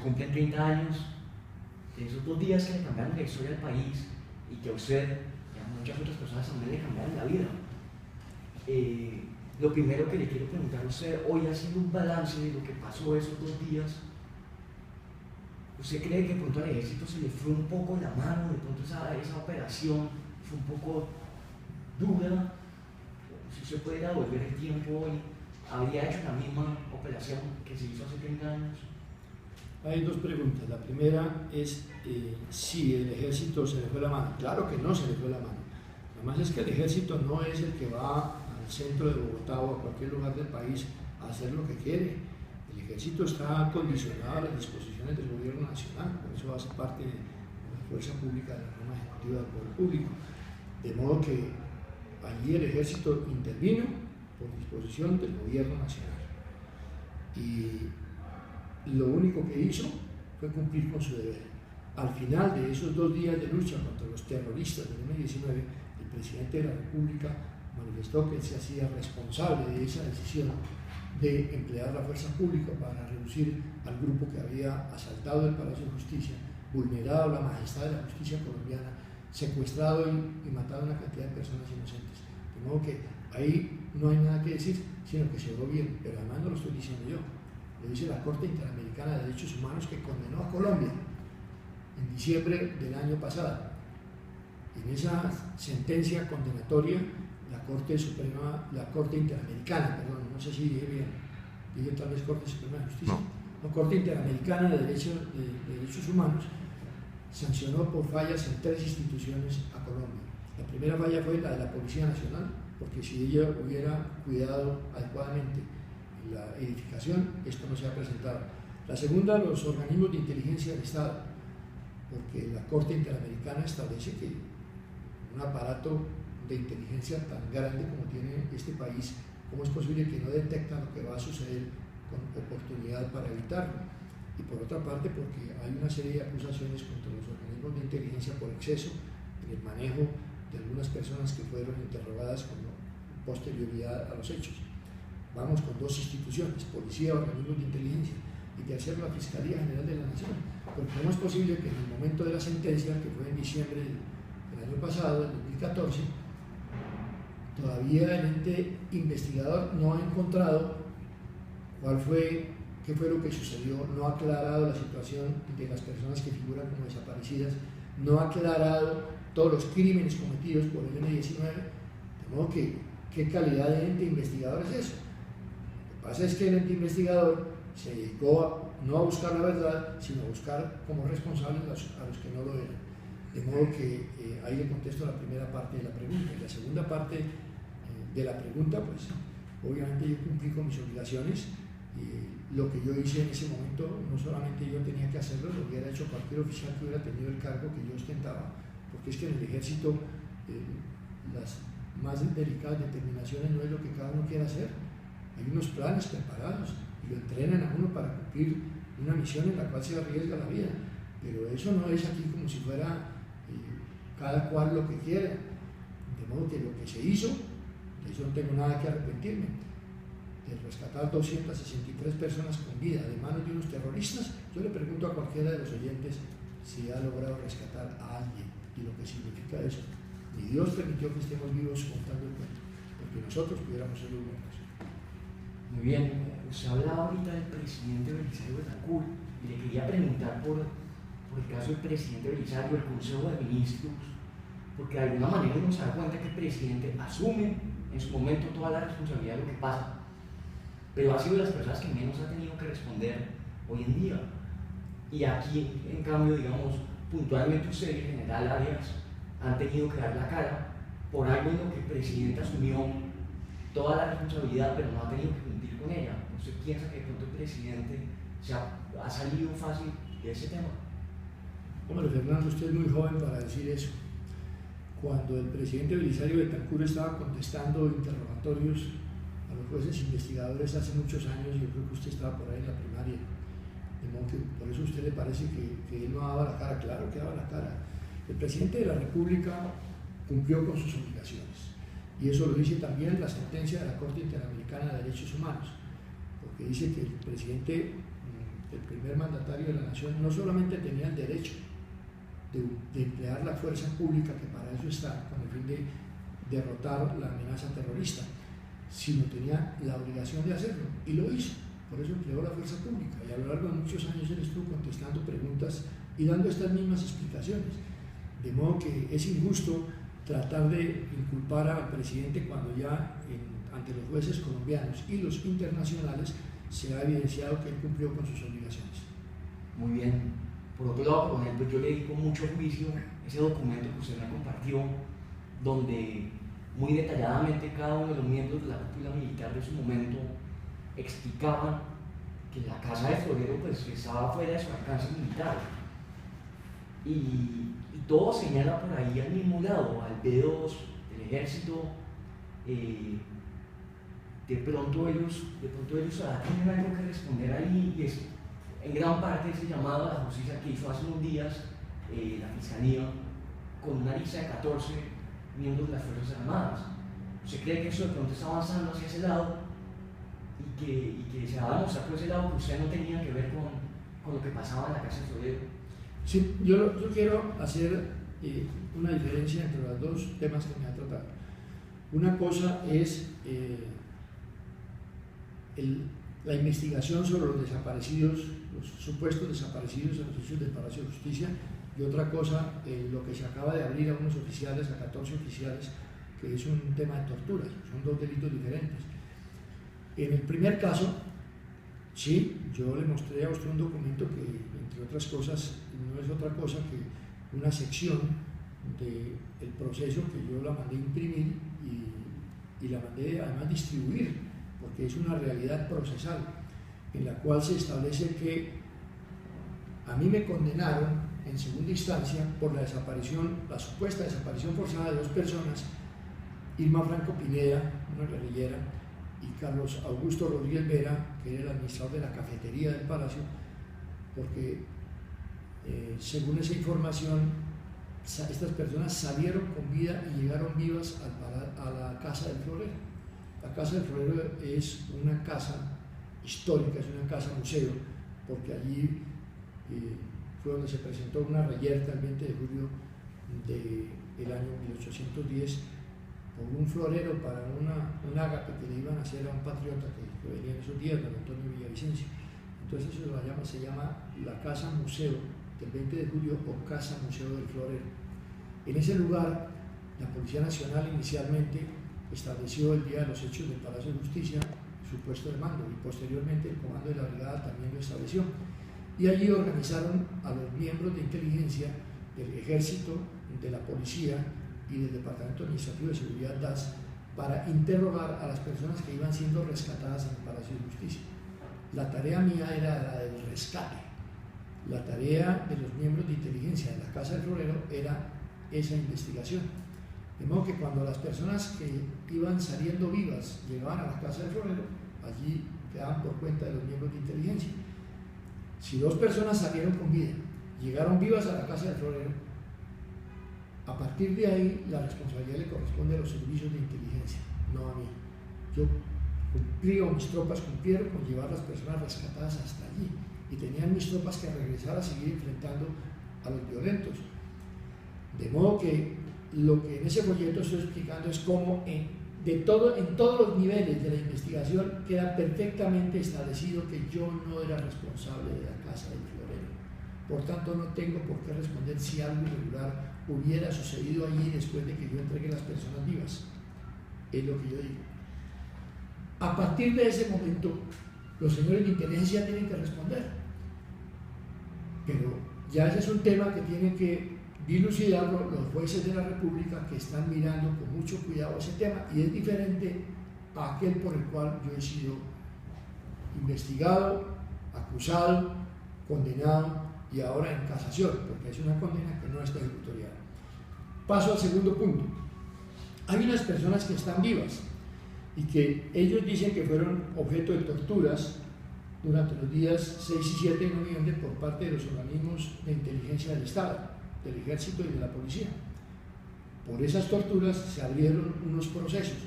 Cumplen 30 años de esos 2 días que le cambiaron la historia del país y que a usted y a muchas otras personas también le cambiaron la vida. Lo primero que le quiero preguntar a usted, hoy haciendo un balance de lo que pasó esos 2 días, ¿usted cree que de pronto al ejército se le fue un poco la mano, de pronto esa operación fue un poco dura? Si usted pudiera volver el tiempo hoy, ¿habría hecho la misma operación que se hizo hace 30 años? Hay dos preguntas. La primera es si el ejército se le fue la mano. Claro que no se le fue la mano. Además es que el ejército no es el que va al centro de Bogotá o a cualquier lugar del país a hacer lo que quiere. El ejército está condicionado a las disposiciones del gobierno nacional, por eso hace parte de la fuerza pública de la norma ejecutiva del poder público. De modo que allí el ejército intervino por disposición del gobierno nacional. Y lo único que hizo fue cumplir con su deber. Al final de esos 2 días de lucha contra los terroristas del M-19, el presidente de la República manifestó que él se hacía responsable de esa decisión de emplear la fuerza pública para reducir al grupo que había asaltado el Palacio de Justicia, vulnerado la majestad de la justicia colombiana, secuestrado y matado a una cantidad de personas inocentes. De modo que ahí no hay nada que decir, sino que se obró bien, pero además no lo estoy diciendo yo. Lo dice la Corte Interamericana de Derechos Humanos, que condenó a Colombia en diciembre del año pasado. En esa sentencia condenatoria, la Corte Interamericana, perdón, no sé si dije bien, dije tal vez Corte Suprema de Justicia, la Corte Interamericana de Derechos Humanos sancionó por fallas en 3 instituciones a Colombia. La primera falla fue la de la Policía Nacional, porque si ella hubiera cuidado adecuadamente la edificación, esto no se ha presentado. La segunda, los organismos de inteligencia del Estado, porque la Corte Interamericana establece que un aparato de inteligencia tan grande como tiene este país, ¿cómo es posible que no detecta lo que va a suceder con oportunidad para evitarlo? Y por otra parte, porque hay una serie de acusaciones contra los organismos de inteligencia por exceso en el manejo de algunas personas que fueron interrogadas con posterioridad a los hechos. Vamos con 2 instituciones, policía, organismos de inteligencia, y tercero, la Fiscalía General de la Nación. Porque ¿cómo es posible que en el momento de la sentencia, que fue en diciembre del año pasado, del 2014, todavía el ente investigador no ha encontrado qué fue lo que sucedió, no ha aclarado la situación de las personas que figuran como desaparecidas, no ha aclarado todos los crímenes cometidos por el M-19, de modo que, ¿qué calidad de ente investigador es eso? Lo que pasa es que el ente investigador se dedicó no a buscar la verdad, sino a buscar como responsables a los que no lo eran. De modo que ahí le contesto la primera parte de la pregunta. Y la segunda parte de la pregunta, pues obviamente yo cumplí con mis obligaciones. Lo que yo hice en ese momento, no solamente yo tenía que hacerlo, lo hubiera hecho cualquier oficial que hubiera tenido el cargo que yo ostentaba, porque es que en el ejército las más delicadas determinaciones no es lo que cada uno quiera hacer. Hay unos planes preparados y lo entrenan a uno para cumplir una misión en la cual se arriesga la vida, pero eso no es aquí como si fuera cada cual lo que quiera. De modo que lo que se hizo, de eso no tengo nada que arrepentirme. De rescatar 263 personas con vida de manos de unos terroristas, yo le pregunto a cualquiera de los oyentes si ha logrado rescatar a alguien y lo que significa eso. Ni Dios permitió que estemos vivos contando el cuento, porque nosotros pudiéramos ser los buenos. Muy bien, usted hablaba ahorita del presidente Belisario Betancur y le quería preguntar por el caso del presidente Belisario, el Consejo de Ministros, porque de alguna manera uno se da cuenta que el presidente asume en su momento toda la responsabilidad de lo que pasa, pero ha sido de las personas que menos ha tenido que responder hoy en día. Y aquí, en cambio, digamos, puntualmente usted y el general Arias han tenido que dar la cara por algo en lo que el presidente asumió toda la responsabilidad, pero no ha tenido que cumplir con ella. ¿Usted piensa que de pronto el presidente ha salido fácil de ese tema? Hombre, Fernando, usted es muy joven para decir eso. Cuando el presidente Belisario Betancur estaba contestando interrogatorios a los jueces investigadores hace muchos años, yo creo que usted estaba por ahí en la primaria, de modo que por eso a usted le parece que él no daba la cara. Claro que daba la cara. El presidente de la República cumplió con sus obligaciones, y eso lo dice también la sentencia de la Corte Interamericana de Derechos Humanos, porque dice que el presidente el primer mandatario de la nación, no solamente tenía el derecho de emplear la fuerza pública, que para eso está, con el fin de derrotar la amenaza terrorista, sino tenía la obligación de hacerlo, y lo hizo. Por eso empleó la fuerza pública, y a lo largo de muchos años él estuvo contestando preguntas y dando estas mismas explicaciones. De modo que es injusto tratar de inculpar al presidente cuando ya ante los jueces colombianos y los internacionales se ha evidenciado que él cumplió con sus obligaciones. Muy bien. Por otro lado, por ejemplo, yo leí con mucho juicio ese documento que usted me compartió, donde muy detalladamente cada uno de los miembros de la cúpula militar de su momento explicaban que la casa de Florero pues, estaba fuera de su alcance militar. Y todo señala por ahí al mismo lado, al B2 del ejército. De pronto ellos tienen algo que responder ahí, y es en gran parte ese llamado a la justicia que hizo hace unos días la Fiscalía con una lista de 14 miembros de las Fuerzas Armadas. ¿Usted cree que eso de pronto está avanzando hacia ese lado y que se va a demostrar por ese lado que usted no tenía que ver con lo que pasaba en la casa de Florero? Sí, yo quiero hacer una diferencia entre los dos temas que me ha tratado. Una cosa es la investigación sobre los desaparecidos, los supuestos desaparecidos en los hechos del Palacio de Justicia, y otra cosa, lo que se acaba de abrir a unos oficiales, a 14 oficiales, que es un tema de tortura. Son dos delitos diferentes. En el primer caso, sí, yo le mostré a usted un documento que, entre otras cosas, no es otra cosa que una sección del proceso que yo la mandé imprimir y la mandé además distribuir, porque es una realidad procesal en la cual se establece que a mí me condenaron en segunda instancia por la supuesta desaparición forzada de dos personas, Irma Franco Pineda, una guerrillera, y Carlos Augusto Rodríguez Vera, que era el administrador de la cafetería del Palacio, porque según esa información, estas personas salieron con vida y llegaron vivas a la Casa del Florero. La Casa del Florero es una casa histórica, es una casa museo, porque allí fue donde se presentó una reyerta el 20 de julio del año 1810 por un florero para un ágape que le iban a hacer a un patriota que venía en esos días, don Antonio Villavicencio. Entonces eso se llama la Casa Museo del 20 de julio o Casa Museo del Florero. En ese lugar, la Policía Nacional inicialmente estableció el día de los hechos del Palacio de Justicia su puesto de mando, y posteriormente el comando de la brigada también lo estableció. Y allí organizaron a los miembros de inteligencia del Ejército, de la Policía y del Departamento Administrativo de Seguridad DAS para interrogar a las personas que iban siendo rescatadas en el Palacio de Justicia. La tarea mía era la del rescate. La tarea de los miembros de inteligencia de la Casa del Florero era esa investigación. De modo que cuando las personas que iban saliendo vivas llegaban a la Casa del Florero, allí quedaban por cuenta de los miembros de inteligencia. Si dos personas salieron con vida, llegaron vivas a la Casa del Florero, a partir de ahí la responsabilidad le corresponde a los servicios de inteligencia, no a mí. Yo cumplí, o mis tropas cumplieron con llevar a las personas rescatadas hasta allí, y tenían mis tropas que regresar a seguir enfrentando a los violentos. De modo que lo que en ese folleto estoy explicando es cómo en todos los niveles de la investigación queda perfectamente establecido que yo no era responsable de la Casa del Florero. Por tanto, no tengo por qué responder si algo irregular hubiera sucedido allí después de que yo entregué las personas vivas. Es lo que yo digo. A partir de ese momento, los señores de inteligencia tienen que responder. Pero ya ese es un tema que tienen que dilucidarlo los jueces de la República, que están mirando con mucho cuidado ese tema, y es diferente a aquel por el cual yo he sido investigado, acusado, condenado y ahora en casación, porque es una condena que no está ejecutoriada. Paso al segundo punto. Hay unas personas que están vivas y que ellos dicen que fueron objeto de torturas durante los días 6 y 7 de noviembre por parte de los organismos de inteligencia del Estado, del Ejército y de la Policía. Por esas torturas se abrieron unos procesos.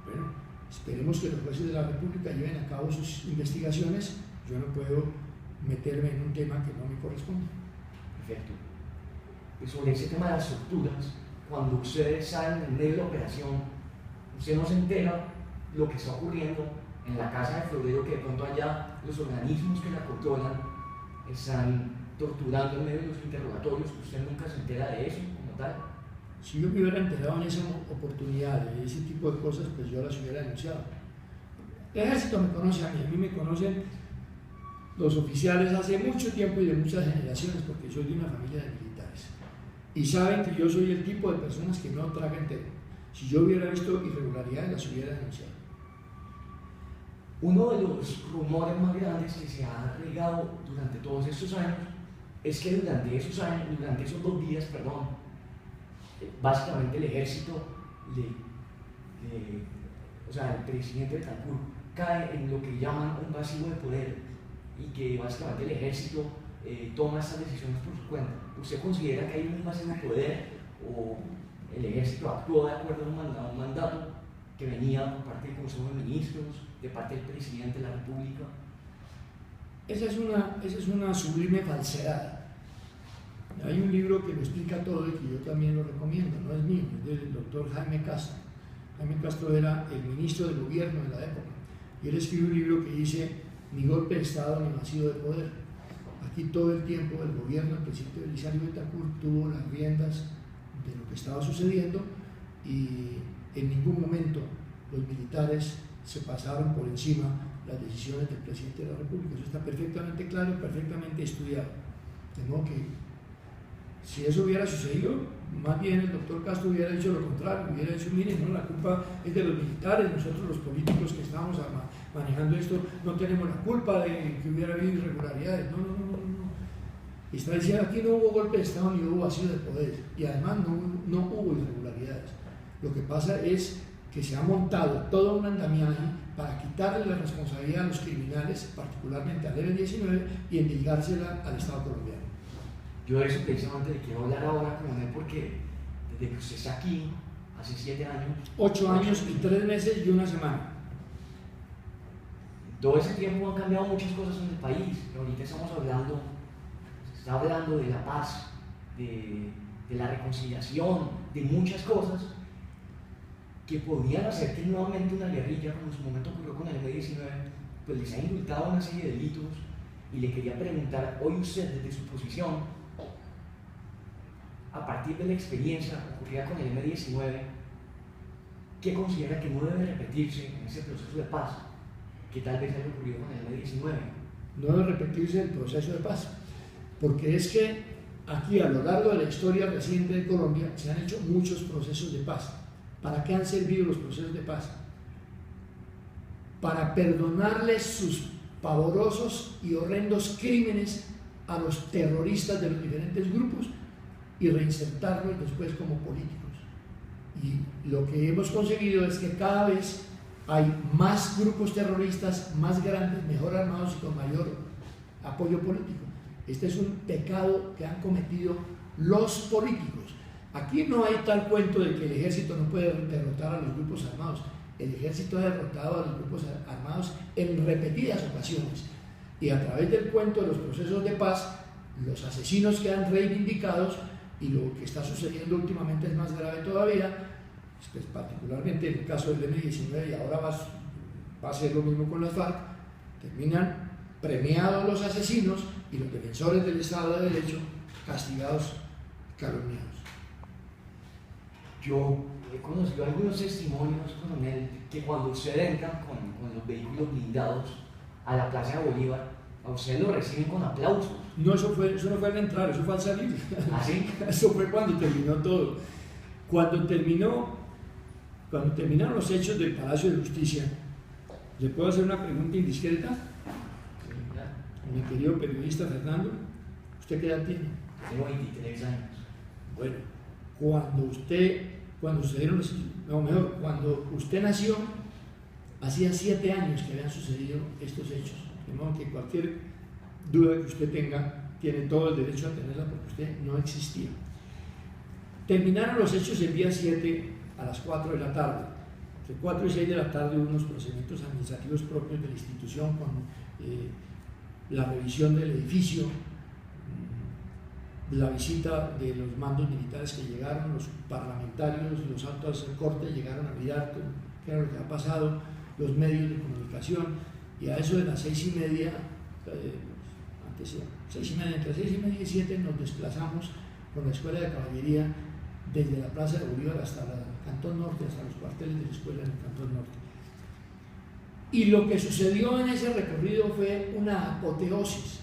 Bueno, esperemos que los jueces de la República lleven a cabo sus investigaciones. Yo no puedo meterme en un tema que no me corresponde. Perfecto. Y sobre ese tema de las torturas, cuando ustedes salen en medio de la operación, usted no se entera lo que está ocurriendo en la casa de Florero, que de pronto allá los organismos que la controlan están torturando en medio de los interrogatorios, usted nunca se entera de eso como tal. Si yo me hubiera enterado en esa oportunidad de ese tipo de cosas, pues yo las hubiera denunciado. El ejército me conoce a mí me conocen los oficiales hace mucho tiempo y de muchas generaciones, porque soy de una familia de militares. Y saben que yo soy el tipo de personas que no traga entero. Si yo hubiera visto irregularidades, las hubiera denunciado. Uno de los rumores más grandes que se ha regado durante todos estos años es que durante esos 2 días, básicamente el ejército, o sea, el presidente de Betancourt cae en lo que llaman un vacío de poder y que básicamente el ejército toma estas decisiones por su cuenta. ¿Usted considera que hay un vacío de poder o el ejército actuó de acuerdo a un mandato que venía por parte del Consejo de Ministros, de parte del presidente de la República? Esa es una sublime falsedad. Hay un libro que lo explica todo y que yo también lo recomiendo, no es mío, es del doctor Jaime Castro. Jaime Castro era el ministro de gobierno de la época y él escribe un libro que dice ni golpe de Estado ni vacío de poder. Aquí todo el tiempo el gobierno del presidente Belisario Betancourt tuvo las riendas de lo que estaba sucediendo y en ningún momento los militares se pasaron por encima las decisiones del presidente de la República. Eso está perfectamente claro, perfectamente estudiado. De modo que si eso hubiera sucedido, más bien el doctor Castro hubiera dicho lo contrario, hubiera dicho, miren, no, la culpa es de los militares, nosotros los políticos que estamos manejando esto no tenemos la culpa de que hubiera habido irregularidades. No. Está diciendo aquí no hubo golpe de Estado ni hubo vacío de poder y además no hubo irregularidades. Lo que pasa es que se ha montado todo un andamiaje para quitarle la responsabilidad a los criminales, particularmente al M-19, y endilgársela al Estado colombiano. Yo de eso precisamente le quiero hablar ahora con él porque desde que usted está aquí, hace 7 años... 8 años y 3 meses y 1 semana. Todo ese tiempo han cambiado muchas cosas en el país. Ahorita se está hablando de la paz, de la reconciliación, de muchas cosas que podrían hacer que nuevamente una guerrilla, como en su momento ocurrió con el M-19, pues les ha indultado una serie de delitos. Y le quería preguntar, hoy usted desde su posición, a partir de la experiencia ocurrida con el M-19, ¿qué considera que no debe repetirse en ese proceso de paz que tal vez haya ocurrido con el M-19? No debe repetirse el proceso de paz, porque es que aquí a lo largo de la historia reciente de Colombia se han hecho muchos procesos de paz. ¿Para qué han servido los procesos de paz? Para perdonarles sus pavorosos y horrendos crímenes a los terroristas de los diferentes grupos y reinsertarlos después como políticos. Y lo que hemos conseguido es que cada vez hay más grupos terroristas, más grandes, mejor armados y con mayor apoyo político. Este es un pecado que han cometido los políticos. Aquí no hay tal cuento de que el ejército no puede derrotar a los grupos armados. El ejército ha derrotado a los grupos armados en repetidas ocasiones y a través del cuento de los procesos de paz, los asesinos quedan reivindicados y lo que está sucediendo últimamente es más grave todavía, pues particularmente en el caso del M-19 y ahora va a ser lo mismo con las FARC, terminan premiados los asesinos y los defensores del Estado de Derecho castigados, calumniados. Yo he conocido algunos testimonios, coronel, que cuando usted entra con los vehículos blindados a la Plaza de Bolívar, a usted lo reciben con aplausos. No, eso no fue al entrar, eso fue al salir. ¿Ah, sí? Eso fue cuando terminó todo. Cuando terminaron los hechos del Palacio de Justicia, ¿le puedo hacer una pregunta indiscreta? Sí, claro. Mi querido periodista Fernando, ¿usted qué edad tiene? Tengo 23 años. Bueno, cuando usted nació, hacía 7 años que habían sucedido estos hechos. De modo que cualquier duda que usted tenga, tiene todo el derecho a tenerla porque usted no existía. Terminaron los hechos el día 7 a las 4 de la tarde. Entre 4 y 6 de la tarde hubo unos procedimientos administrativos propios de la institución con la revisión del edificio, la visita de los mandos militares que llegaron, los parlamentarios, los altos del corte llegaron a mirar qué era lo que ha pasado, los medios de comunicación, y a eso de las 6:30, entre 6:30 y 7 nos desplazamos con la Escuela de Caballería desde la Plaza de Bolívar hasta el Cantón Norte, hasta los cuarteles de la escuela en el Cantón Norte. Y lo que sucedió en ese recorrido fue una apoteosis.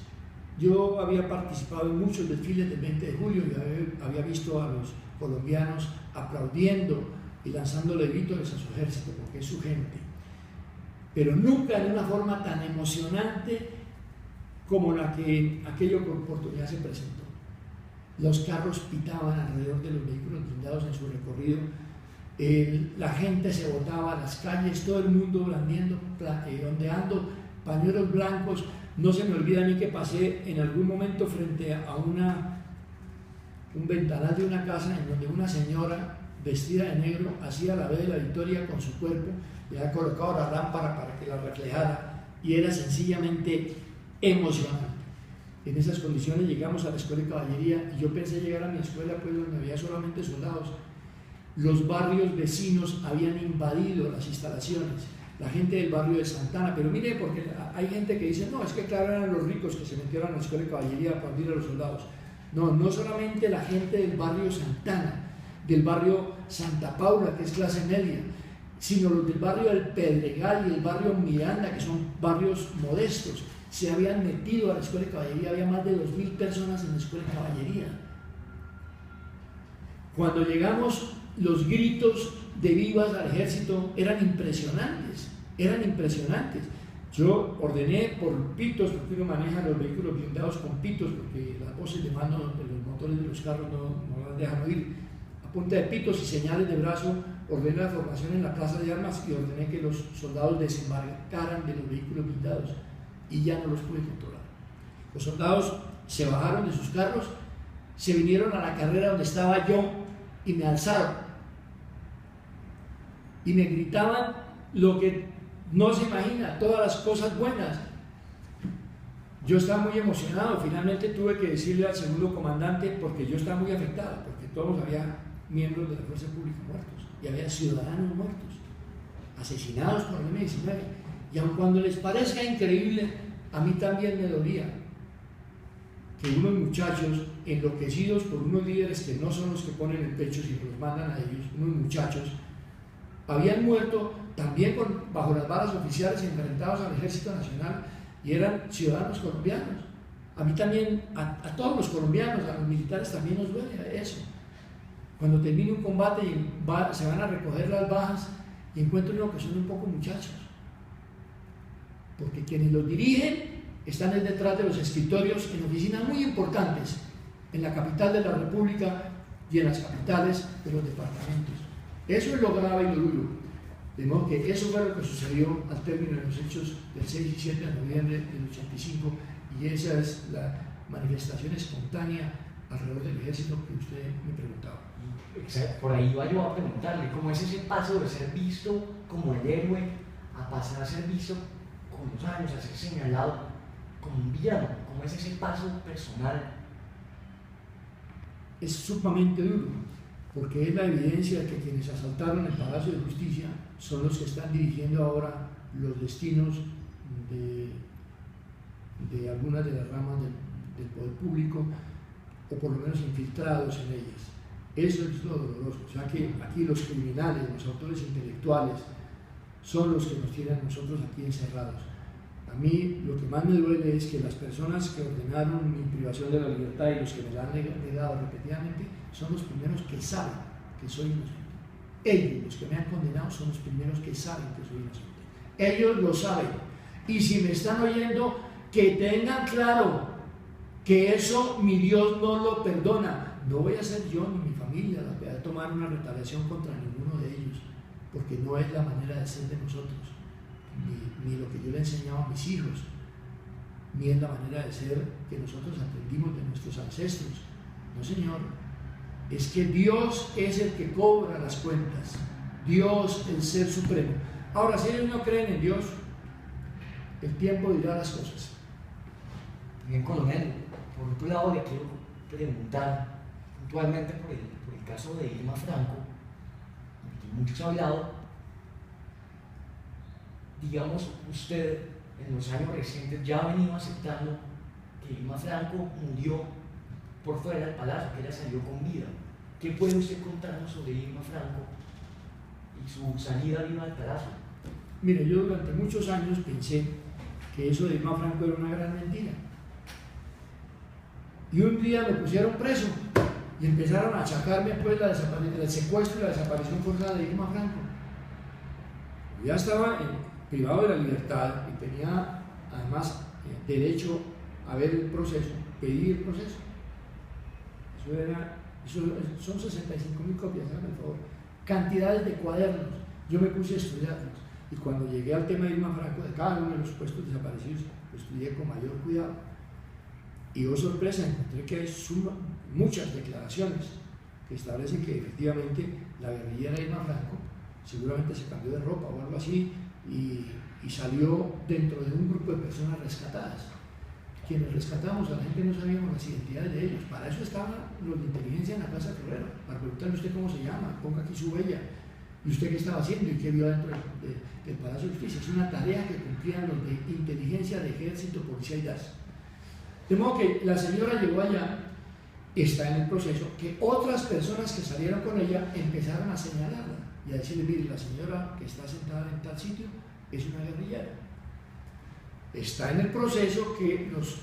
Yo había participado en muchos desfiles del 20 de julio y había visto a los colombianos aplaudiendo y lanzándole vítores a su ejército, porque es su gente. Pero nunca de una forma tan emocionante como la que aquella oportunidad se presentó. Los carros pitaban alrededor de los vehículos blindados en su recorrido, la gente se botaba a las calles, todo el mundo ondeando pañuelos blancos. No se me olvida a mí que pasé en algún momento frente a un ventanal de una casa en donde una señora vestida de negro hacía la B de la Victoria con su cuerpo, le había colocado la lámpara para que la reflejara, y era sencillamente emocionante. En esas condiciones llegamos a la Escuela de Caballería y yo pensé llegar a mi escuela pues donde había solamente soldados. Los barrios vecinos habían invadido las instalaciones, la gente del barrio de Santana, pero mire, porque hay gente que dice, no, es que claro eran los ricos que se metieron a la Escuela de Caballería a aplaudir a los soldados. No, no solamente la gente del barrio Santana, del barrio Santa Paula, que es clase media, sino los del barrio del Pedregal y el barrio Miranda, que son barrios modestos, se habían metido a la Escuela de Caballería. Había más de 2.000 personas en la Escuela de Caballería. Cuando llegamos, los gritos de vivas al ejército eran impresionantes, Yo ordené por pitos, porque uno maneja los vehículos blindados con pitos, porque las voces de mano de los motores de los carros no las dejan oír. A punta de pitos y señales de brazo, ordené la formación en la plaza de armas y ordené que los soldados desembarcaran de los vehículos blindados, y ya no los pude controlar. Los soldados se bajaron de sus carros, se vinieron a la carrera donde estaba yo y me alzaron y me gritaban lo que no se imagina, todas las cosas buenas. Yo estaba muy emocionado. Finalmente tuve que decirle al segundo comandante, porque yo estaba muy afectado, porque todos había miembros de la fuerza pública muertos y había ciudadanos muertos, asesinados por el M-19, y aun cuando les parezca increíble, a mí también me dolía que unos muchachos enloquecidos por unos líderes que no son los que ponen el pecho sino los mandan a ellos, unos muchachos habían muerto también bajo las balas oficiales enfrentados al Ejército Nacional, y eran ciudadanos colombianos. A mí también, a todos los colombianos, a los militares también nos duele eso. Cuando termina un combate y se van a recoger las bajas y encuentro uno que son un poco muchachos, porque quienes los dirigen están detrás de los escritorios en oficinas muy importantes en la capital de la República y en las capitales de los departamentos. Eso es lo grave y lo duro. De modo que eso fue lo que sucedió al término de los hechos del 6 y 7 de noviembre del 85, y esa es la manifestación espontánea alrededor del ejército que usted me preguntaba. Por ahí iba yo a preguntarle, ¿cómo es ese paso de ser visto como el héroe a pasar a ser visto con los años, a ser señalado como un villano? ¿Cómo es ese paso personal? Es sumamente duro, porque es la evidencia de que quienes asaltaron el Palacio de Justicia son los que están dirigiendo ahora los destinos de algunas de las ramas del poder público, o por lo menos infiltrados en ellas. Eso es lo doloroso. O sea que aquí los criminales, los autores intelectuales, son los que nos tienen a nosotros aquí encerrados. A mí lo que más me duele es que las personas que ordenaron mi privación de la libertad y los que me la han negado repetidamente son los primeros que saben que soy inocente. Ellos, los que me han condenado, son los primeros que saben que soy inocente. Ellos lo saben. Y si me están oyendo, que tengan claro que eso mi Dios no lo perdona. No voy a ser yo ni mi familia la que va a tomar una retaliación contra ninguno de ellos, porque no es la manera de ser de nosotros, ni lo que yo le he enseñado a mis hijos, ni es la manera de ser que nosotros aprendimos de nuestros ancestros. No, señor, es que Dios es el que cobra las cuentas, Dios el Ser Supremo. Ahora, si ellos no creen en Dios, el tiempo dirá las cosas. Bien, coronel, por otro lado le quiero preguntar puntualmente por el caso de Irma Franco, del que mucho se ha hablado. Digamos, usted en los años recientes ya ha venido aceptando que Irma Franco murió por fuera del palacio, que ella salió con vida. ¿Qué puede usted contarnos sobre Irma Franco y su salida viva del palacio? Mire, yo durante muchos años pensé que eso de Irma Franco era una gran mentira. Y un día me pusieron preso y empezaron a achacarme pues el secuestro y la desaparición forzada de Irma Franco. Yo ya estaba privado de la libertad y tenía además derecho a ver el proceso, pedir el proceso. Son 65.000 copias, háganme el favor. Cantidades de cuadernos. Yo me puse a estudiarlos. Y cuando llegué al tema de Irma Franco, de cada uno de los supuestos desaparecidos, lo estudié con mayor cuidado. Y oh sorpresa, encontré que hay muchas declaraciones que establecen que efectivamente la guerrillera Irma Franco seguramente se cambió de ropa o algo así y salió dentro de un grupo de personas rescatadas. Quienes rescatamos a la gente no sabíamos las identidades de ellos. Para eso estaban los de inteligencia en la casa Ferrero, para preguntarle a usted cómo se llama, ponga aquí su huella, y usted qué estaba haciendo y qué vio dentro del Palacio de Justicia. Es una tarea que cumplían los de inteligencia de ejército, policía y DAS. De modo que la señora llegó allá, está en el proceso, que otras personas que salieron con ella empezaron a señalarla y a decirle, mire, la señora que está sentada en tal sitio es una guerrillera. Está en el proceso que los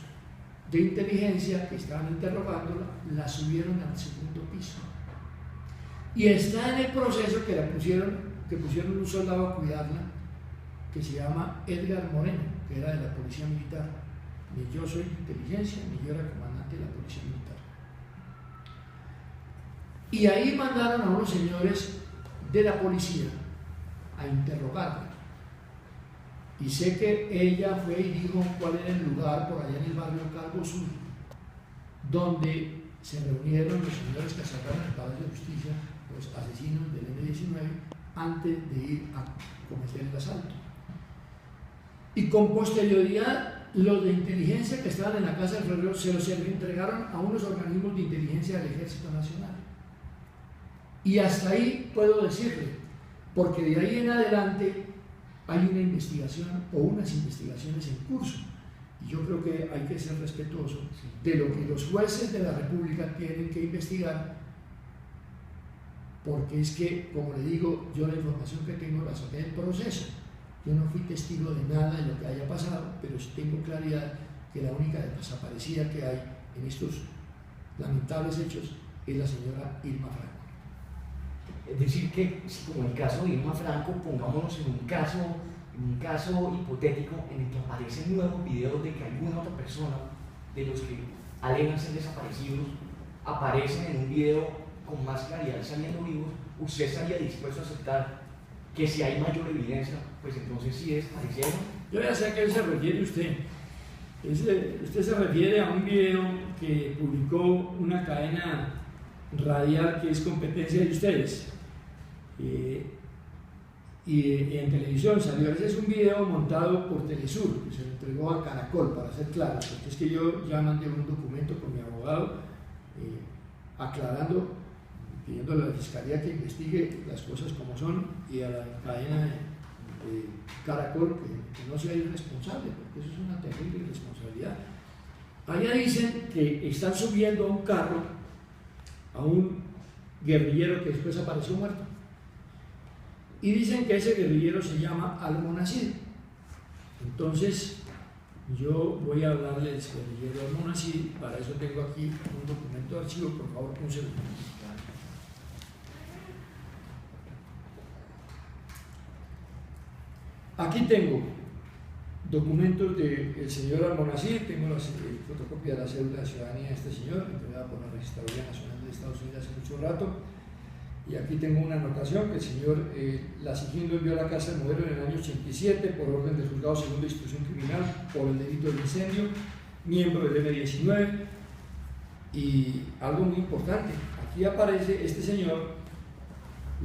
de inteligencia que estaban interrogándola la subieron al segundo piso. Y está en el proceso que pusieron un soldado a cuidarla, que se llama Edgar Moreno, que era de la Policía Militar. Ni yo soy de inteligencia, ni yo era comandante de la Policía Militar. Y ahí mandaron a unos señores de la policía a interrogarla. Y sé que ella fue y dijo cuál era el lugar por allá en el barrio Calvo Sur, donde se reunieron los señores que asaltaron el Palacio de Justicia, los asesinos del M-19, antes de ir a cometer el asalto. Y con posterioridad, los de inteligencia que estaban en la casa del Ferrero se los entregaron a unos organismos de inteligencia del Ejército Nacional. Y hasta ahí puedo decirle, porque de ahí en adelante hay una investigación o unas investigaciones en curso. Y yo creo que hay que ser respetuoso de lo que los jueces de la República tienen que investigar, porque es que, como le digo, yo la información que tengo la saqué del proceso. Yo no fui testigo de nada de lo que haya pasado, pero sí tengo claridad que la única desaparecida que hay en estos lamentables hechos es la señora Irma Franco. Es decir, que si como el caso de Irma Franco, pongámonos en un caso hipotético en el que aparecen nuevos videos de que alguna otra persona de los que alegan ser desaparecidos aparecen en un video con más claridad saliendo vivos, ¿usted estaría dispuesto a aceptar que si hay mayor evidencia, pues entonces sí desaparecieron? Yo ya sé a qué se refiere usted. Usted se refiere a un video que publicó una cadena radial que es competencia de ustedes. Y en televisión salió. Ese es un video montado por Telesur, que se lo entregó a Caracol, para ser claro, porque es que yo ya mandé un documento con mi abogado aclarando, pidiéndole a la Fiscalía que investigue las cosas como son, y a la cadena de Caracol que no sea irresponsable, porque eso es una terrible irresponsabilidad. Allá dicen que están subiendo a un carro a un guerrillero que después apareció muerto. Y dicen que ese guerrillero se llama Almonacid. Entonces, yo voy a hablarle del guerrillero Almonacid. Para eso tengo aquí un documento de archivo, por favor, un segundo. Aquí tengo documentos del señor Almonacid, tengo la fotocopia de la cédula de ciudadanía de este señor, entregada por la Registraduría Nacional de Estados Unidos hace mucho rato. Y aquí tengo una anotación que el señor Lasigindo envió a la Casa del Modelo en el año 87 por orden del Juzgado Segundo de Instrucción Criminal por el delito de incendio, miembro del M-19. Y algo muy importante, aquí aparece este señor: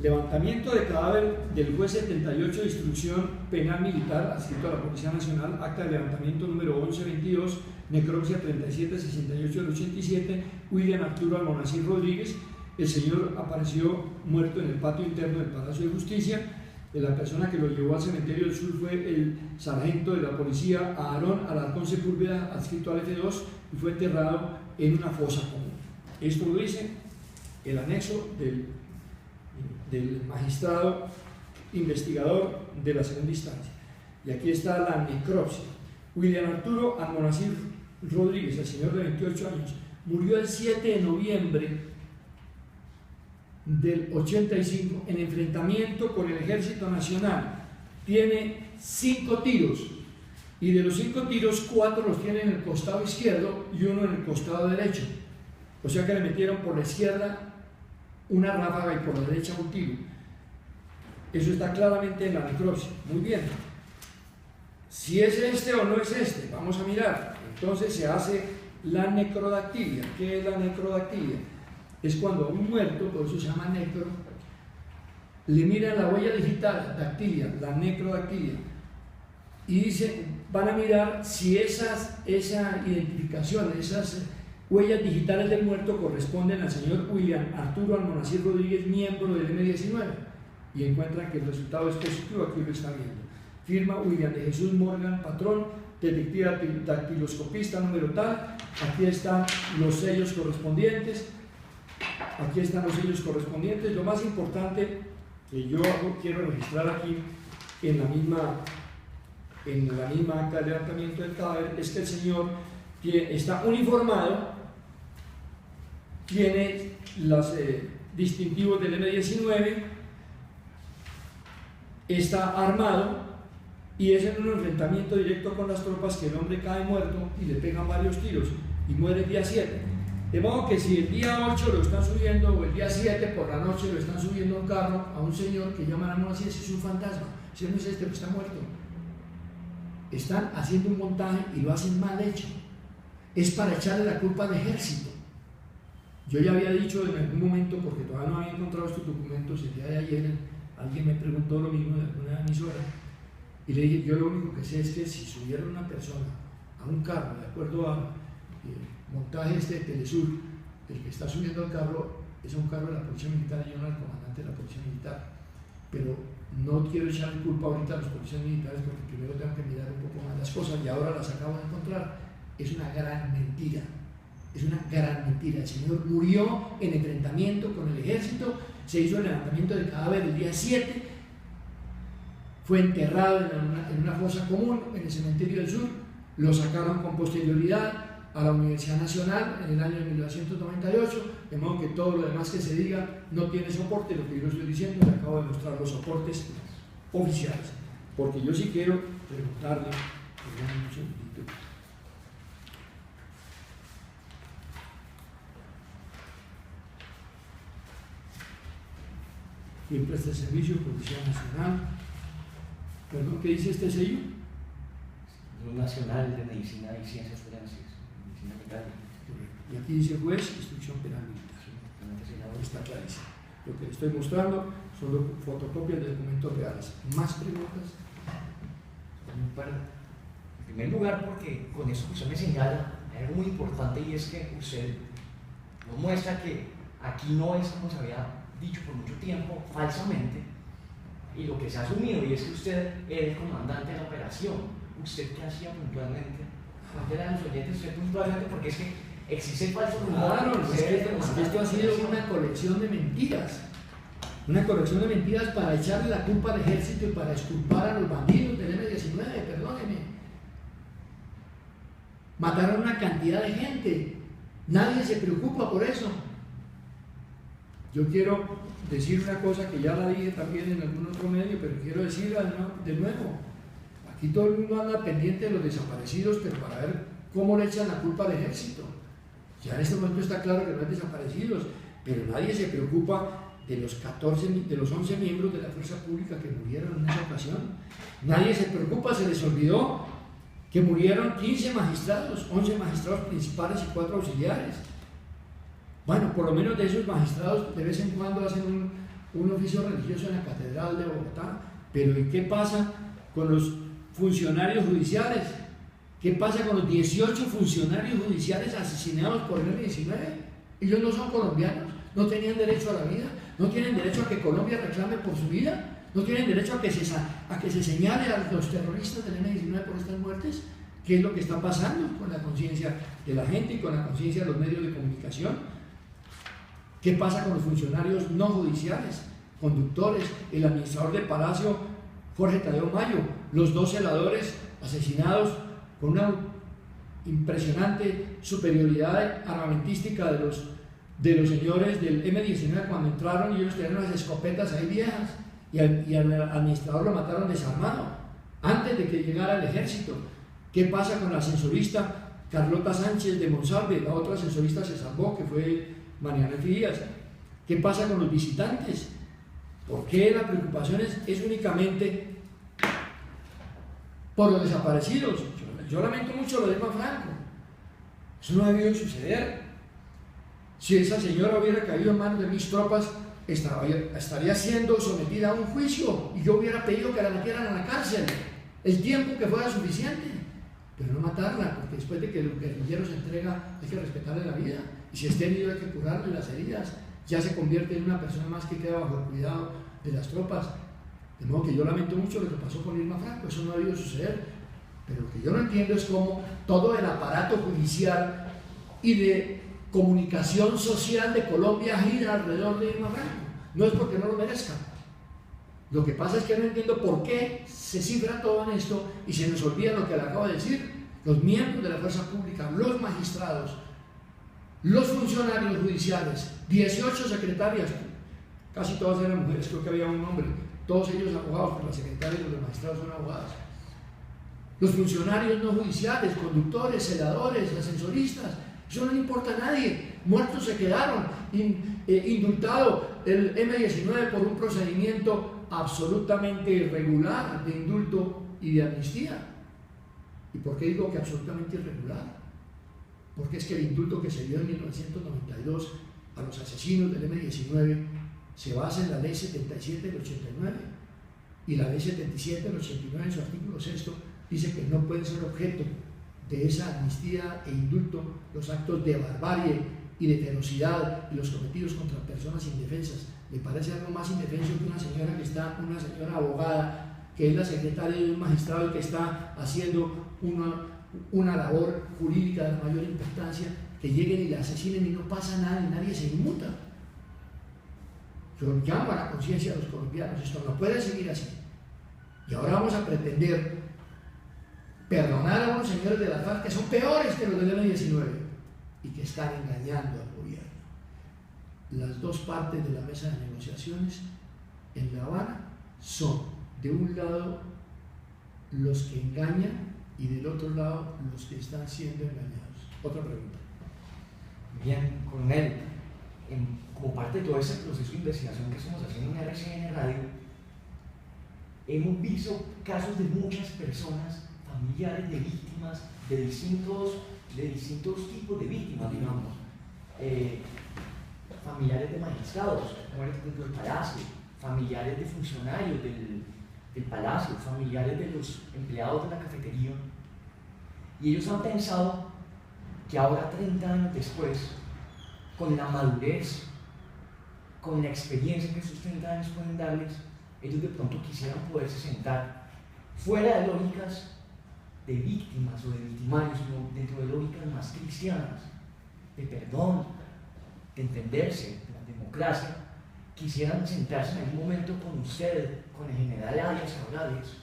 levantamiento de cadáver del juez 78 de Instrucción Penal Militar, adscrito a la Policía Nacional, acta de levantamiento número 1122, necropsia 3768 del 87, William Arturo Almonacid Rodríguez. El señor apareció muerto en el patio interno del Palacio de Justicia. La persona que lo llevó al cementerio del sur fue el sargento de la policía Aarón Alarcón Sepúlveda, adscrito al F2, y fue enterrado en una fosa común. Esto lo dice el anexo del magistrado investigador de la segunda instancia. Y aquí está la necropsia. William Arturo Almonacid Rodríguez, el señor de 28 años, murió el 7 de noviembre del 85 en enfrentamiento con el Ejército Nacional. Tiene 5 tiros, y de los 5 tiros, 4 los tiene en el costado izquierdo y 1 en el costado derecho. O sea que le metieron por la izquierda una ráfaga y por la derecha un tiro. Eso está claramente en la necropsia. Muy bien. Si es este o no es este, vamos a mirar. Entonces se hace la necrodactilia. ¿Qué es la necrodactilia? Es cuando a un muerto, por eso se llama necro, le miran la huella digital, dactilia, la necrodactilia, y van a mirar si esa identificación, esas huellas digitales del muerto corresponden al señor William Arturo Almonacid Rodríguez, miembro del M19, y encuentran que el resultado es positivo. Aquí lo están viendo. Firma William de Jesús Morgan, patrón, detective dactiloscopista número tal. Aquí están los sellos correspondientes. Aquí están los sellos correspondientes. Lo más importante que yo quiero registrar aquí en la misma acta de levantamiento del cadáver es que el señor está uniformado, tiene los distintivos del M19, está armado y es en un enfrentamiento directo con las tropas que el hombre cae muerto y le pegan varios tiros y muere el día 7. De modo que si el día 8 lo están subiendo o el día 7 por la noche lo están subiendo a un carro a un señor que llaman a uno así, ese es un fantasma, ese no es este que está muerto. Están haciendo un montaje y lo hacen mal hecho. Es para echarle la culpa al ejército. Yo ya había dicho en algún momento, porque todavía no había encontrado estos documentos, el día de ayer alguien me preguntó lo mismo de alguna emisora y le dije, yo lo único que sé es que si subiera una persona a un carro, de acuerdo a montaje de Telesur, el que está subiendo al carro es un carro de la Policía Militar y yo no al comandante de la Policía Militar, pero no quiero echar culpa ahorita a los policías militares porque primero tengo que mirar un poco más las cosas y ahora las acabo de encontrar. Es una gran mentira, es una gran mentira. El señor murió en enfrentamiento con el ejército, se hizo el levantamiento del cadáver el día 7, fue enterrado en una fosa común en el cementerio del sur, lo sacaron con posterioridad a la Universidad Nacional en el año de 1998, de modo que todo lo demás que se diga no tiene soporte. Lo que yo estoy diciendo, le acabo de mostrar los soportes oficiales, porque yo sí quiero preguntarle, un segundito. ¿Quién presta el servicio? Policía Nacional. Perdón, ¿qué dice este sello? Nacional de Medicina y Ciencias Forenses. Y aquí dice juez, instrucción penal militar. Está clarísimo. Lo que le estoy mostrando son fotocopias de documentos reales. ¿Más preguntas? En primer lugar, porque con eso que usted me señala, hay algo muy importante y es que usted nos muestra que aquí no es como se había dicho por mucho tiempo, falsamente, y lo que se ha asumido, y es que usted era el comandante de la operación. ¿Usted qué hacía puntualmente? ¿Cuántos eran los oyentes usted puntualmente? Porque es que existe el falso rumor. Claro, es que esto ha sido una colección de mentiras. Una colección de mentiras para echarle la culpa al ejército y para exculpar a los bandidos del M19, perdóneme. Mataron una cantidad de gente. Nadie se preocupa por eso. Yo quiero decir una cosa que ya la dije también en algún otro medio, pero quiero decirla de nuevo. Aquí todo el mundo anda pendiente de los desaparecidos, pero para ver cómo le echan la culpa al ejército. Ya en este momento está claro que no hay desaparecidos, pero nadie se preocupa de los 11 miembros de la fuerza pública que murieron en esa ocasión. Nadie se preocupa, se les olvidó que murieron 15 magistrados, 11 magistrados principales y 4 auxiliares. Bueno, por lo menos de esos magistrados de vez en cuando hacen un oficio religioso en la Catedral de Bogotá, pero ¿y qué pasa con los funcionarios judiciales? ¿Qué pasa con los 18 funcionarios judiciales asesinados por el M-19? Ellos no son colombianos, no tenían derecho a la vida, no tienen derecho a que Colombia reclame por su vida, no tienen derecho a que se señale a los terroristas del M-19 por estas muertes. ¿Qué es lo que está pasando con la conciencia de la gente y con la conciencia de los medios de comunicación? ¿Qué pasa con los funcionarios no judiciales, conductores, el administrador de Palacio, Jorge Tadeo Mayo, los 2 celadores asesinados con una impresionante superioridad armamentística de los señores del M-19 cuando entraron y ellos tenían unas escopetas ahí viejas y al administrador lo mataron desarmado antes de que llegara el ejército? ¿Qué pasa con la ascensorista Carlota Sánchez de Monsalve? La otra ascensorista se salvó, que fue Mariana Díaz. ¿Qué pasa con los visitantes? ¿Por qué la preocupación es únicamente por los desaparecidos? Yo lamento mucho lo de Irma Franco. Eso no ha debido suceder. Si esa señora hubiera caído en manos de mis tropas, estaría siendo sometida a un juicio y yo hubiera pedido que la metieran a la cárcel el tiempo que fuera suficiente, pero no matarla, porque después de que el guerrillero se entrega hay que respetarle la vida, y si esté herido hay que curarle las heridas, ya se convierte en una persona más que queda bajo el cuidado de las tropas. De modo que yo lamento mucho lo que pasó con Irma Franco, eso no ha debido suceder. Pero lo que yo no entiendo es cómo todo el aparato judicial y de comunicación social de Colombia gira alrededor de Irma Franco. No es porque no lo merezca. Lo que pasa es que no entiendo por qué se cifra todo en esto y se nos olvida lo que le acabo de decir. Los miembros de la fuerza pública, los magistrados, los funcionarios judiciales, 18 secretarias, casi todas eran mujeres, creo que había un hombre, todos ellos abogados, pero las secretarias y los magistrados son abogados. Los funcionarios no judiciales, conductores, celadores, ascensoristas, eso no le importa a nadie. Muertos se quedaron, indultado el M-19 por un procedimiento absolutamente irregular de indulto y de amnistía. ¿Y por qué digo que absolutamente irregular? Porque es que el indulto que se dio en 1992 a los asesinos del M-19 se basa en la ley 77 del 89, y la ley 77 del 89 en su artículo 6 dice que no pueden ser objeto de esa amnistía e indulto los actos de barbarie y de ferocidad y los cometidos contra personas indefensas. Me parece algo más indefenso que una señora abogada, que es la secretaria de un magistrado y que está haciendo una labor jurídica de mayor importancia, que lleguen y la asesinen y no pasa nada y nadie se inmuta. Yo llamo a la conciencia de los colombianos, esto no puede seguir así. Y ahora vamos a pretender perdonar a unos señores de la FARC que son peores que los del M-19 y que están engañando al gobierno. Las dos partes de la mesa de negociaciones en La Habana son, de un lado, los que engañan y del otro lado, los que están siendo engañados. Otra pregunta. Bien, coronel, como parte de todo ese proceso de investigación que estamos haciendo en RCN Radio, hemos visto casos de muchas personas, familiares de víctimas, de distintos tipos de víctimas, digamos, familiares de magistrados, muertos dentro del palacio, familiares de funcionarios del palacio, familiares de los empleados de la cafetería, y ellos han pensado que ahora, 30 años después, con la madurez, con la experiencia que esos 30 años pueden darles, ellos de pronto quisieran poderse sentar fuera de lógicas de víctimas o de victimarios, sino dentro de lógicas más cristianas, de perdón, de entenderse, de la democracia. Quisieran sentarse en algún momento con usted, con el general Arias Cabrales.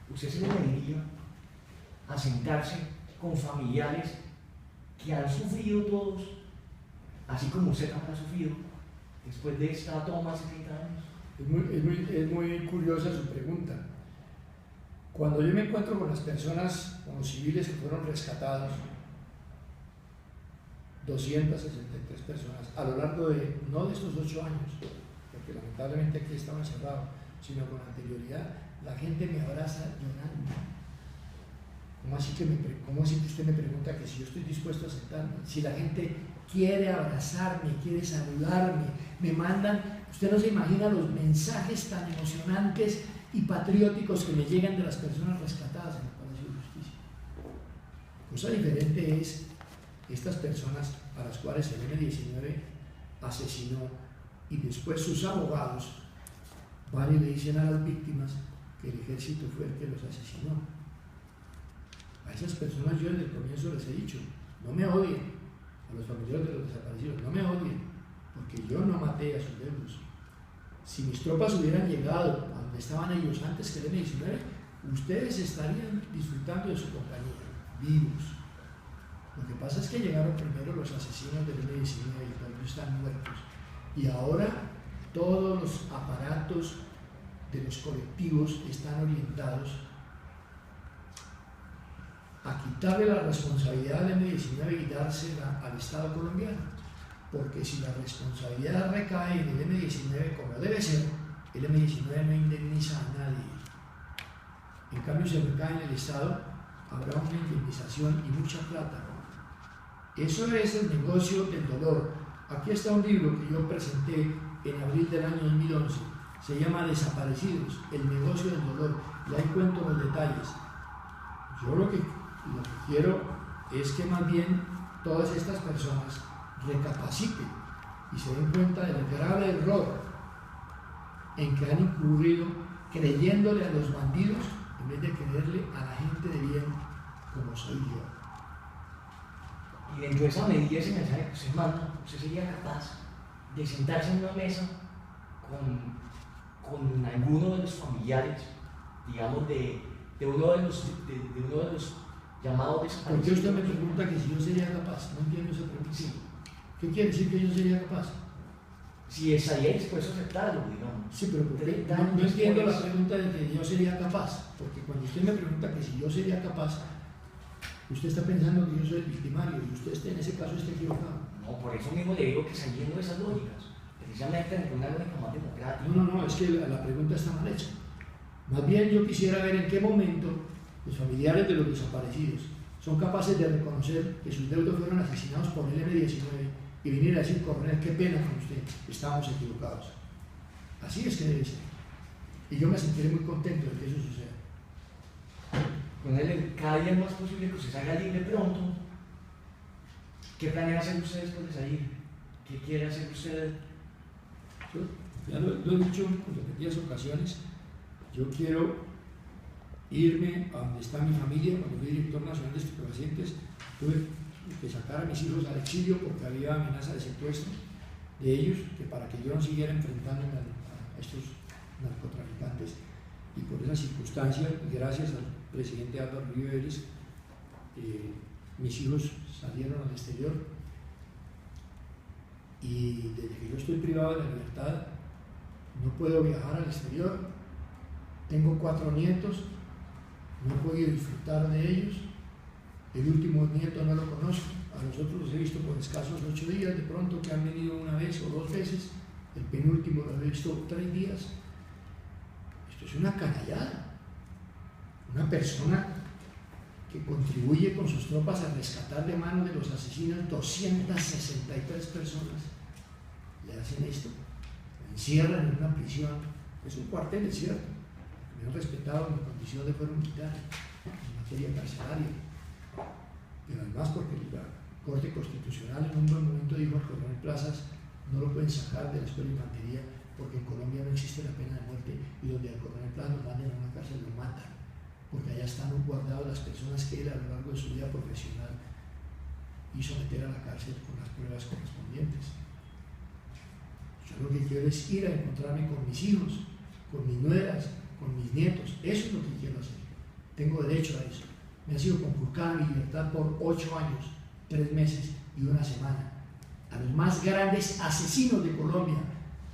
Usted se le vendría a sentarse con familiares que han sufrido todos, así como usted también ha sufrido, después de esta toma hace 30 años. Es muy curiosa su pregunta. Cuando yo me encuentro con las personas, con los civiles que fueron rescatados, 263 personas, a lo largo de, no de estos 8 años, porque lamentablemente aquí estaba encerrado, sino con anterioridad, la gente me abraza llorando. ¿Cómo así que usted me pregunta que si yo estoy dispuesto a sentarme? Si la gente quiere abrazarme, quiere saludarme, me mandan, usted no se imagina los mensajes tan emocionantes y patrióticos que me llegan de las personas rescatadas en el Palacio de Justicia. Cosa diferente es estas personas a las cuales el M-19 asesinó y después sus abogados van y le dicen a las víctimas que el ejército fue el que los asesinó. A esas personas yo desde el comienzo les he dicho, no me odien, a los familiares de los desaparecidos, no me odien, porque yo no maté a sus deudos. Si mis tropas hubieran llegado a donde estaban ellos antes que el M-19, ustedes estarían disfrutando de su compañía, vivos. Lo que pasa es que llegaron primero los asesinos del M-19 y por eso están muertos. Y ahora todos los aparatos de los colectivos están orientados a quitarle la responsabilidad del M-19 y dársela al Estado colombiano. Porque si la responsabilidad recae en el M-19 como debe ser, el M-19 no indemniza a nadie. En cambio, si recae en el Estado, habrá una indemnización y mucha plata. Eso es el negocio del dolor. Aquí está un libro que yo presenté en abril del año 2011. Se llama Desaparecidos, el negocio del dolor. Y ahí cuento los detalles. Yo lo que quiero es que más bien todas estas personas recapaciten y se den cuenta del grave error en que han incurrido creyéndole a los bandidos en vez de creerle a la gente de bien como soy yo. Y dentro de esa medida, ese mensaje que usted manda, ¿usted sería capaz de sentarse en una mesa con alguno de los familiares, digamos, de uno de los llamados desaparecidos? ¿Por qué usted me pregunta que si yo sería capaz? No entiendo esa pregunta. Sí. ¿Qué quiere decir que yo sería capaz? Si estaría dispuesto a aceptarlo, digamos. Sí, pero no entiendo la pregunta de que yo sería capaz, porque cuando usted me pregunta que si yo sería capaz, usted está pensando que yo soy el victimario y usted en ese caso está equivocado. No, por eso mismo le digo que saliendo de esas lógicas, precisamente en una lógica más democrática. No, es que la pregunta está mal hecha. Más bien yo quisiera ver en qué momento los familiares de los desaparecidos son capaces de reconocer que sus deudos fueron asesinados por el M-19 y venir a decir, coronel, qué pena con usted, estábamos equivocados. Así es que debe ser. Y yo me sentiré muy contento de que eso suceda. Coronel, cada día es más posible que usted salga libre pronto. ¿Qué planea hacer usted después de salir? ¿Qué quiere hacer usted? Yo ya lo he dicho en repetidas ocasiones, yo quiero irme a donde está mi familia. Cuando fui director nacional de estupefacientes, tuve que sacar a mis hijos al exilio porque había amenaza de secuestro de ellos, que para que yo no siguiera enfrentándome a estos narcotraficantes. Y por esa circunstancia, gracias al presidente Álvaro Uribe Vélez, mis hijos salieron al exterior y desde que yo estoy privado de la libertad no puedo viajar al exterior. Tengo 4 nietos, no he podido disfrutar de ellos. El último nieto no lo conozco, a los otros los he visto por escasos 8 días, de pronto que han venido una vez o 2 veces. El penúltimo lo he visto 3 días. Esto es una canallada. Una persona que contribuye con sus tropas a rescatar de manos de los asesinos 263 personas. Le hacen esto, me encierran en una prisión. Es un cuartel, es cierto. Me han respetado mi condición de fuero militar en materia carcelaria. Pero además porque la Corte Constitucional en un buen momento dijo al coronel Plazas, no lo pueden sacar de la escuela de infantería porque en Colombia no existe la pena de muerte y donde al coronel Plazas lo manden a una cárcel lo matan, porque allá están guardados las personas que él a lo largo de su vida profesional hizo meter a la cárcel con las pruebas correspondientes. Yo lo que quiero es ir a encontrarme con mis hijos, con mis nueras, con mis nietos. Eso es lo que quiero hacer. Tengo derecho a eso. Me ha sido conculcada mi libertad por 8 años, 3 meses y 1 semana. A los más grandes asesinos de Colombia,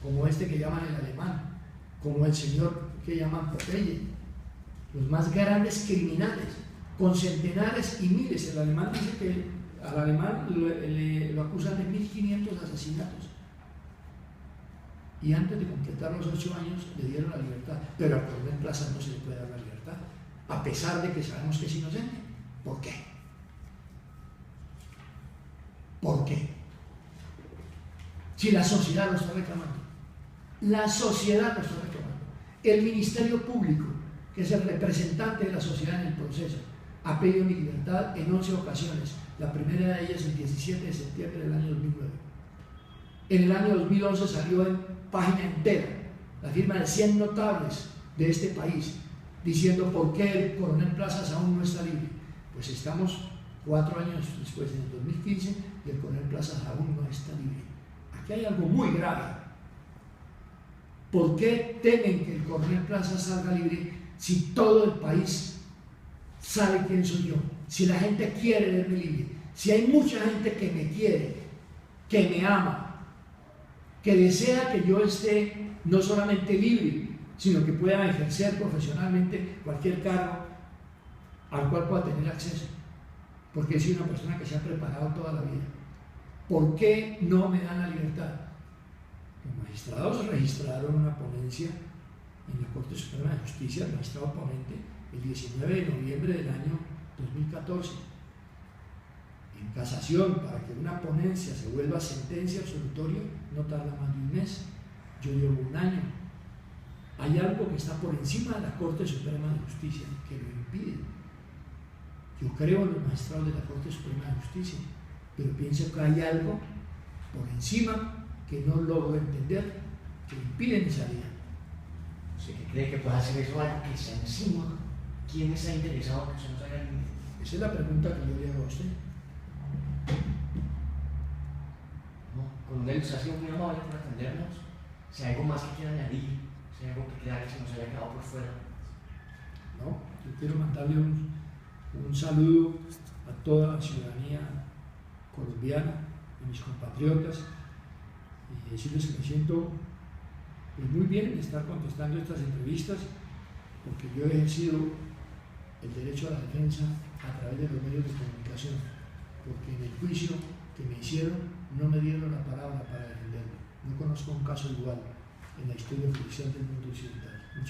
como este que llaman el alemán, como el señor que llaman Popeye, los más grandes criminales, con centenares y miles. El alemán dice que al alemán lo acusan de 1500 asesinatos. Y antes de completar los 8 años le dieron la libertad. Pero al coronel Plaza no se le puede dar la libertad, a pesar de que sabemos que es inocente. ¿Por qué? ¿Por qué? Si la sociedad lo está reclamando. La sociedad lo está reclamando. El Ministerio Público, que es el representante de la sociedad en el proceso, ha pedido mi libertad en 11 ocasiones. La primera de ellas el 17 de septiembre del año 2009. En el año 2011 salió en página entera la firma de 100 notables de este país diciendo por qué el coronel Plazas aún no está libre. Pues estamos 4 años después, en el 2015, y el coronel Plazas aún no está libre. Aquí hay algo muy grave. ¿Por qué temen que el coronel Plazas salga libre si todo el país sabe quién soy yo? Si la gente quiere verme libre, si hay mucha gente que me quiere, que me ama, que desea que yo esté no solamente libre, sino que pueda ejercer profesionalmente cualquier cargo al cual pueda tener acceso, porque he sido una persona que se ha preparado toda la vida. ¿Por qué no me dan la libertad? Los magistrados registraron una ponencia en la Corte Suprema de Justicia, el magistrado ponente, el 19 de noviembre del año 2014. En casación, para que una ponencia se vuelva sentencia absolutoria, no tarda más de un mes. Yo llevo un año. Hay algo que está por encima de la Corte Suprema de Justicia que lo impide. Yo creo en los magistrados de la Corte Suprema de Justicia, pero pienso que hay algo por encima que no logro entender, que impide mi salida. ¿Usted cree que puede hacer eso algo que está encima? ¿Quién está interesado en que se nos haga libre? Esa es la pregunta que yo le hago a usted. No, coronel, usted ha sido muy amable por atendernos. Si hay algo más que quiera añadir, si hay algo que crea que se nos haya quedado por fuera. No, yo quiero mandarle un saludo a toda la ciudadanía colombiana, a mis compatriotas, y decirles que me siento muy bien de estar contestando estas entrevistas, porque yo he ejercido el derecho a la defensa a través de los medios de comunicación, porque en el juicio que me hicieron no me dieron la palabra para defenderme. No conozco un caso igual en la historia judicial del mundo occidental. Muchas